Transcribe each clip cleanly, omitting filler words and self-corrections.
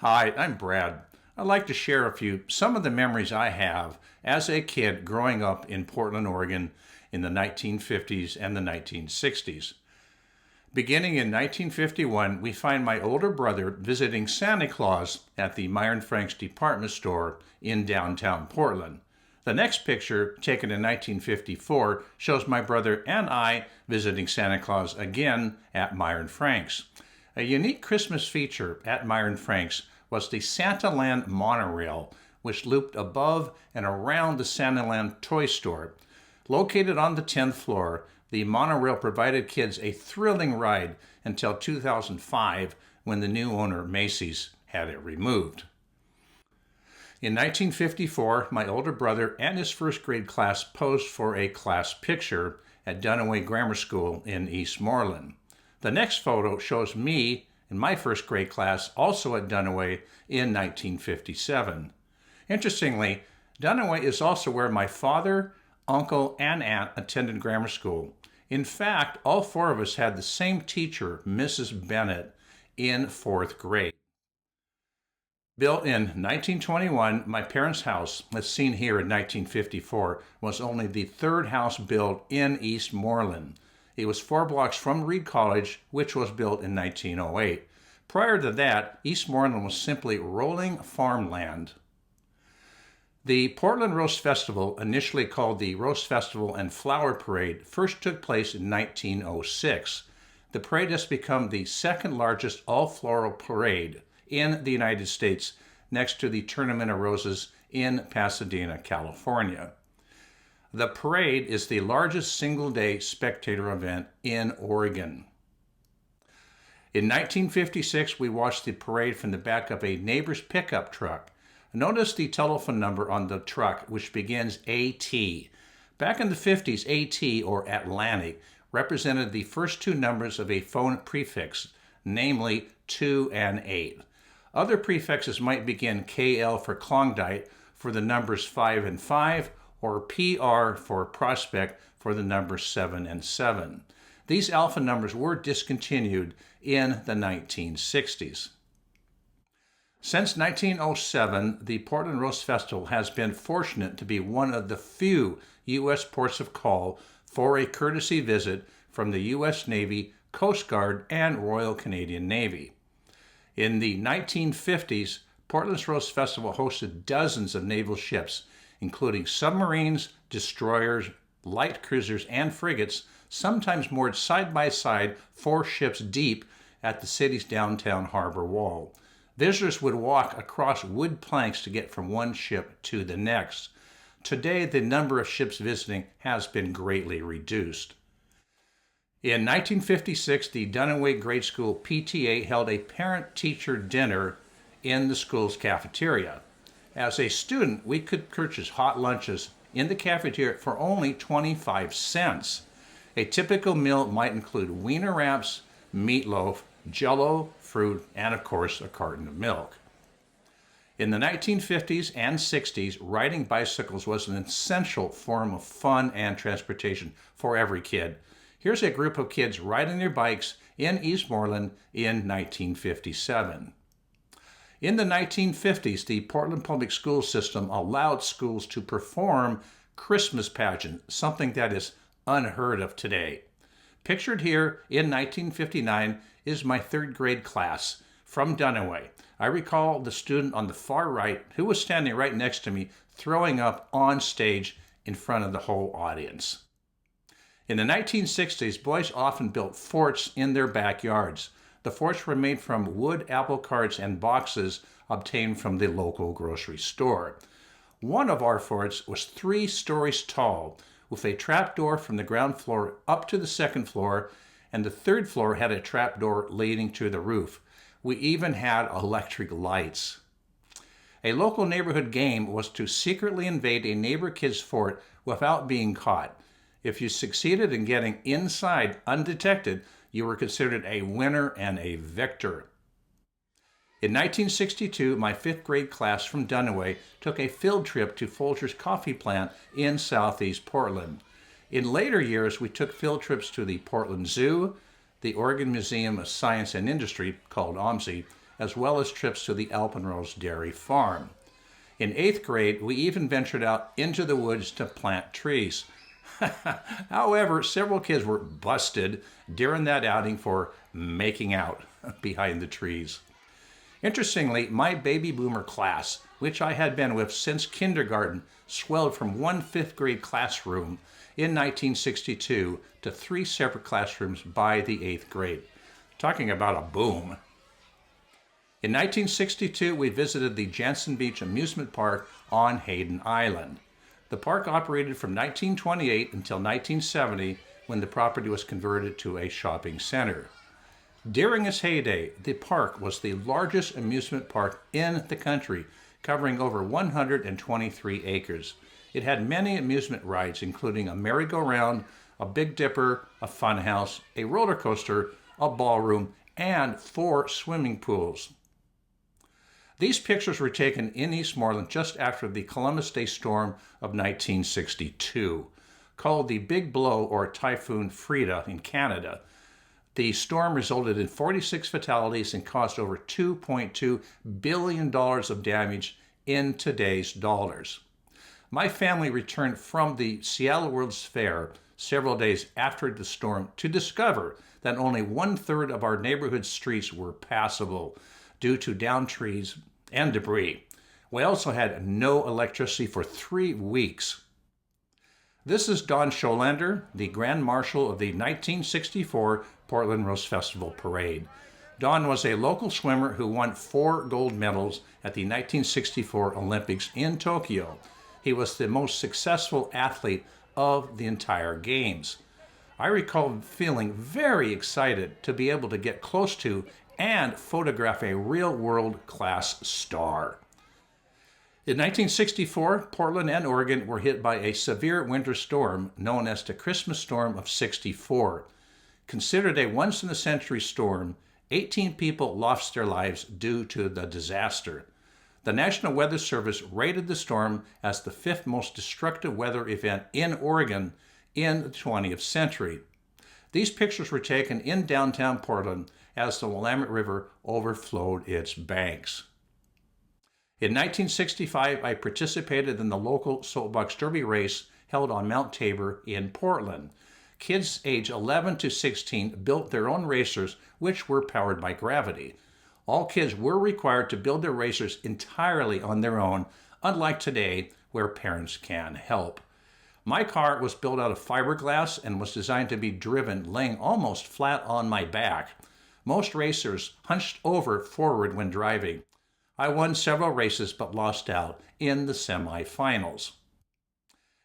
Hi, I'm Brad. I'd like to share some of the memories I have as a kid growing up in Portland, Oregon in the 1950s and the 1960s. Beginning in 1951, we find my older brother visiting Santa Claus at the Myron Frank's department store in downtown Portland. The next picture, taken in 1954, shows my brother and I visiting Santa Claus again at Myron Frank's. A unique Christmas feature at Myron Frank's was the Santaland monorail, which looped above and around the Santaland toy store. Located on the 10th floor, the monorail provided kids a thrilling ride until 2005, when the new owner, Macy's, had it removed. In 1954, my older brother and his first grade class posed for a class picture at Dunaway Grammar School in Eastmoreland. The next photo shows me in my first grade class, also at Dunaway in 1957. Interestingly, Dunaway is also where my father, uncle, and aunt attended grammar school. In fact, all four of us had the same teacher, Mrs. Bennett, in fourth grade. Built in 1921, my parents' house, as seen here in 1954, was only the third house built in Eastmoreland. It was 4 blocks from Reed College, which was built in 1908. Prior to that, Eastmoreland was simply rolling farmland. The Portland Roast Festival, initially called the Roast Festival and Flower Parade, first took place in 1906. The parade has become the second largest all-floral parade in the United States, next to the Tournament of Roses in Pasadena, California. The parade is the largest single-day spectator event in Oregon. In 1956, we watched the parade from the back of a neighbor's pickup truck. Notice the telephone number on the truck, which begins AT. Back in the 50s, AT, or Atlantic, represented the first two numbers of a phone prefix, namely 2 and 8. Other prefixes might begin KL for Klondike for the numbers 5 and 5, or PR for Prospect for the numbers 7 and 7. These alpha numbers were discontinued in the 1960s. Since 1907, the Portland Roast Festival has been fortunate to be one of the few U.S. ports of call for a courtesy visit from the U.S. Navy, Coast Guard, and Royal Canadian Navy. In the 1950s, Portland's Roast Festival hosted dozens of naval ships, including submarines, destroyers, light cruisers, and frigates, sometimes moored side by side 4 ships deep at the city's downtown harbor wall. Visitors would walk across wood planks to get from one ship to the next. Today, the number of ships visiting has been greatly reduced. In 1956, the Dunaway Grade School PTA held a parent-teacher dinner in the school's cafeteria. As a student, we could purchase hot lunches in the cafeteria for only 25 cents. A typical meal might include wiener wraps, meatloaf, jello, fruit, and of course, a carton of milk. In the 1950s and 60s, riding bicycles was an essential form of fun and transportation for every kid. Here's a group of kids riding their bikes in Eastmoreland in 1957. In the 1950s, the Portland Public School System allowed schools to perform Christmas pageants, something that is unheard of today. Pictured here in 1959 is my third grade class from Dunaway. I recall the student on the far right, who was standing right next to me, throwing up on stage in front of the whole audience. In the 1960s, boys often built forts in their backyards. The forts were made from wood apple carts and boxes obtained from the local grocery store. One of our forts was 3 stories tall, with a trapdoor from the ground floor up to the second floor, and the third floor had a trapdoor leading to the roof. We even had electric lights. A local neighborhood game was to secretly invade a neighbor kid's fort without being caught. If you succeeded in getting inside undetected, you were considered a winner and a victor. In 1962, my 5th grade class from Dunaway took a field trip to Folger's Coffee Plant in southeast Portland. In later years, we took field trips to the Portland Zoo, the Oregon Museum of Science and Industry, called OMSI, as well as trips to the Alpenrose Dairy Farm. In 8th grade, we even ventured out into the woods to plant trees. However, several kids were busted during that outing for making out behind the trees. Interestingly, my baby boomer class, which I had been with since kindergarten, swelled from one 5th grade classroom in 1962 to 3 separate classrooms by the 8th grade. Talking about a boom. In 1962, we visited the Jantzen Beach amusement park on Hayden Island. The park operated from 1928 until 1970, when the property was converted to a shopping center. During its heyday, the park was the largest amusement park in the country, covering over 123 acres. It had many amusement rides, including a merry-go-round, a Big Dipper, a funhouse, a roller coaster, a ballroom, and 4 swimming pools. These pictures were taken in Eastmoreland just after the Columbus Day storm of 1962, called the Big Blow or Typhoon Frida in Canada. The storm resulted in 46 fatalities and caused over $2.2 billion of damage in today's dollars. My family returned from the Seattle World's Fair several days after the storm to discover that only 1/3 of our neighborhood streets were passable due to downed trees and debris. We also had no electricity for 3 weeks. This is Don Scholander, the Grand Marshal of the 1964 Portland Rose Festival Parade. Don was a local swimmer who won 4 gold medals at the 1964 Olympics in Tokyo. He was the most successful athlete of the entire games. I recall feeling very excited to be able to get close to and photograph a real world-class star. In 1964, Portland and Oregon were hit by a severe winter storm known as the Christmas Storm of '64. Considered a once-in-a-century storm, 18 people lost their lives due to the disaster. The National Weather Service rated the storm as the 5th most destructive weather event in Oregon in the 20th century. These pictures were taken in downtown Portland as the Willamette River overflowed its banks. In 1965, I participated in the local Soapbox Derby race held on Mount Tabor in Portland. Kids age 11 to 16 built their own racers, which were powered by gravity. All kids were required to build their racers entirely on their own, unlike today, where parents can help. My car was built out of fiberglass and was designed to be driven laying almost flat on my back. Most racers hunched over forward when driving. I won several races but lost out in the semifinals.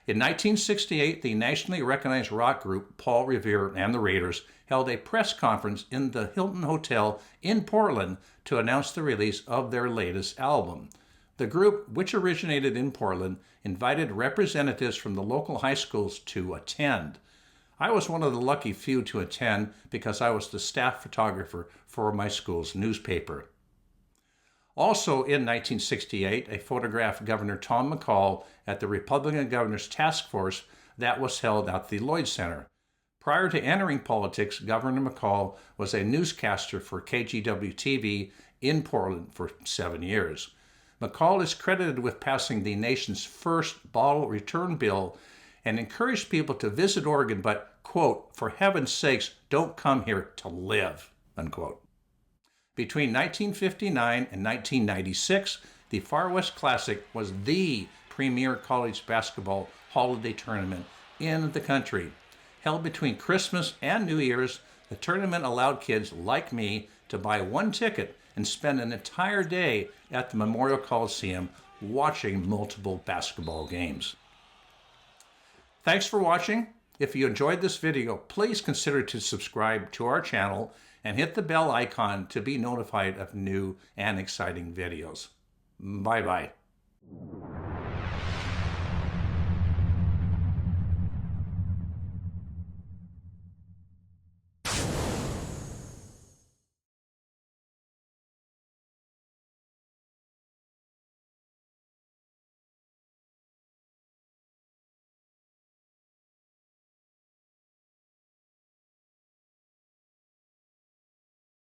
In 1968, the nationally recognized rock group Paul Revere and the Raiders held a press conference in the Hilton Hotel in Portland to announce the release of their latest album. The group, which originated in Portland, invited representatives from the local high schools to attend. I was one of the lucky few to attend because I was the staff photographer for my school's newspaper. Also in 1968, I photographed Governor Tom McCall at the Republican Governor's Task Force that was held at the Lloyd Center. Prior to entering politics, Governor McCall was a newscaster for KGW-TV in Portland for 7 years. McCall is credited with passing the nation's first bottle return bill and encouraged people to visit Oregon, but, quote, "for heaven's sakes, don't come here to live," unquote. Between 1959 and 1996, the Far West Classic was the premier college basketball holiday tournament in the country. Held between Christmas and New Year's, the tournament allowed kids like me to buy one ticket and spend an entire day at the Memorial Coliseum watching multiple basketball games. Thanks for watching. If you enjoyed this video, please consider to subscribe to our channel and hit the bell icon to be notified of new and exciting videos. Bye-bye.